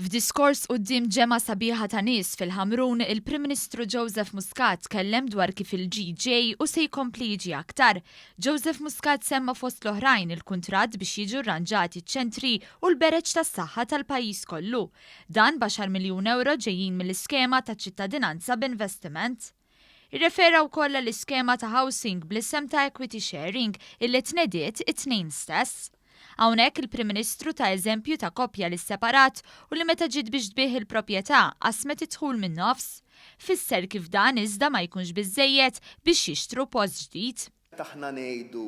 F'diskors quddiem ġemgħa sabiħa ta' nies fil-Ħamrun, il-Prim Ministru Joseph Muscat tkellem dwar kif il-Ġid ġej u se jkompli jiġi aktar. Joseph Muscat semma fost l-oħrajn il-kuntratt biex jiġu rranġati ċ-ċentri u l-bereġġ tas-saħħa tal-pajjiż kollu. Dan b'10 miljun euro ġejjin mill-iskema ta' ċittadinanza b'investiment. Irrefera wkoll l-iskema ta' housing bl-isem ta' equity sharing illi tnediet it-Tnejn stess. Hawnhekk il-Prim Ministru ta' eżempju ta' koppja li separat u li meta ġiet biex tbieħ il-proprjetà qasmet idħul min nofs. Fisser kif dan iżda ma jkunx biżżejjed biex jixtru post ġdid. Aħna ngħidu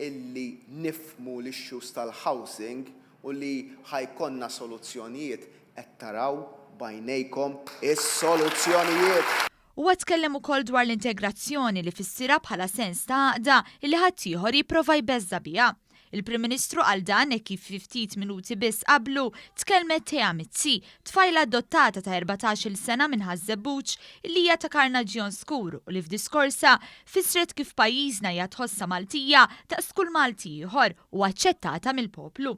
illi nifhmu l-issues tal-housing u li ħajkonna soluzzjonijiet qed taraw b'għajnejkom is-soluzzjonijiet. Huwa tkellem ukoll dwar l-integrazzjoni li fissira bħala sens ta' għaqda li ħadd ieħor jipprova jbeżża biha. Il-Prim Ministru għal dan kif fi ftit minuti biss qablu tkellmet tiegħu Mizzi, tfajla adottata ta' 14-il sena minn ħażebbuċ li hija ta' karnaġjon skur u li f'diskorsa fissret kif pajjiżna hija tħossha Maltija daqs kull Malti ieħor u aċċettata mill-poplu.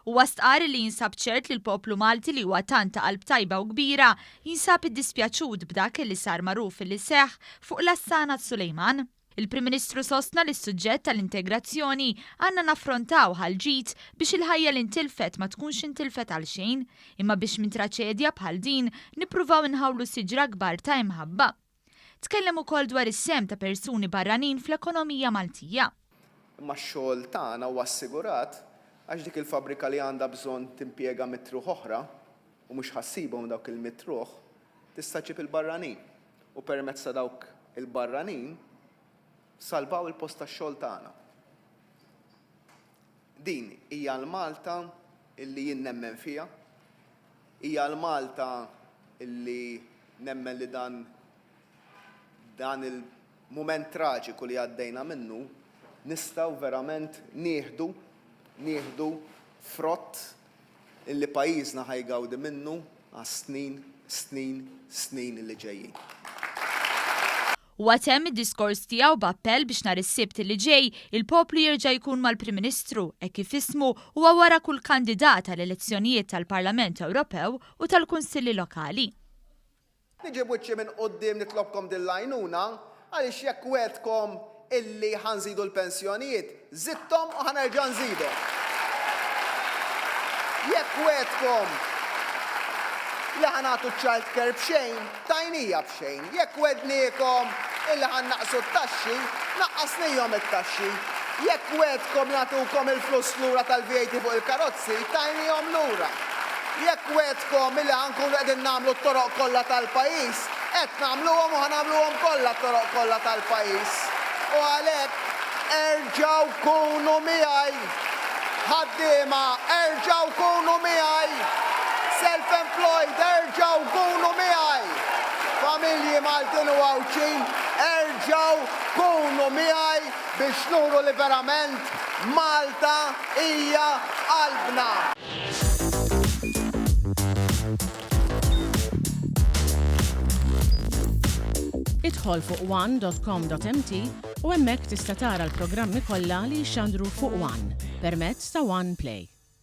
Huwa stqar li jinsab ċert li l-poplu Malti li huwa tant ta' qalb tajba u kbira jinsab iddispjaċut b'dak li sar magħruf li seħħ fuq l-Assana Sulejman. Il-Prim Ministru sostna li s-suġġett tal-integrazzjoni għandna naffrontaw ħal-ġid biex il-ħajja li ntilfet ma tkunx intilfet għal xejn, imma biex minn traċedja bħal din nippruvaw inħawlu siġra kbar ta' imħabba. Tkellem ukoll dwar is-sem ta' persuni barranin fl-ekonomija Maltija. Imma x-xogħol tagħna huwa assigurat għax dik il-fabrika li għandha bżonn timpjega mitruħ oħra u mhux ħassibhom dawk il-mitruħ tista' ġib il-barranin u permezz ta' dawk il-barranin salvaw il-post tax-xogħol tagħna. Din hija l-Malta illi jien nemmen fiha, hija l-Malta illi nemmen li dan il-mument traġiku li għaddejna minnu nistgħu verament nieħdu frott illi pajjiżna ħajgawdi minnu għas snin illi ġejjin. Huwa temm id-diskors tiegħu b'appell biex nhar is-Sibt li ġej il-poplu jerġa' jkun mal-Prim Ministru hekk kif ismu huwa wara kull kandidat għall-elezzjonijiet tal-Parlament Ewropew u tal-Kunsilli Lokali. Niġi wiċċi minn quddiem nitlobkom din l-għajnuna għaliex jekk wedkom illi ħanżidu l-pensjonijiet, żidthom u ħanerġa' nżidhom. Jekk wedkom li ħanatu child care b'xejn, tajnija b'xejn. Jekk wedniekom illi ħannaqsu t-taxxi, naqqasnijhom it-taxxi. Jekk wedkom jagħtukom il-flus lura tal-VAT fuq il-karozzi, tajnihom lura. Jekk wedkom illi ħankunu qegħdin nagħmlu t-toroq kollha tal-pajjiż, qed nagħmluhom u ħanagħmluhom kollha t-toroq kollha tal-pajjiż. U għalhekk erġgħu kunu miegħi. Ħaddiema, erġgħu kunu miegħi. Self-employed, erġaw kunu miegħi. Familji Maltin u għawċin, erġaw kunu miegħi biex nuru li verament Malta hija qalbna. Idħol fuq one.com.mt u hemmhekk tista' tara l-programmi kollha li jxandru fuq One permezz ta' One Play.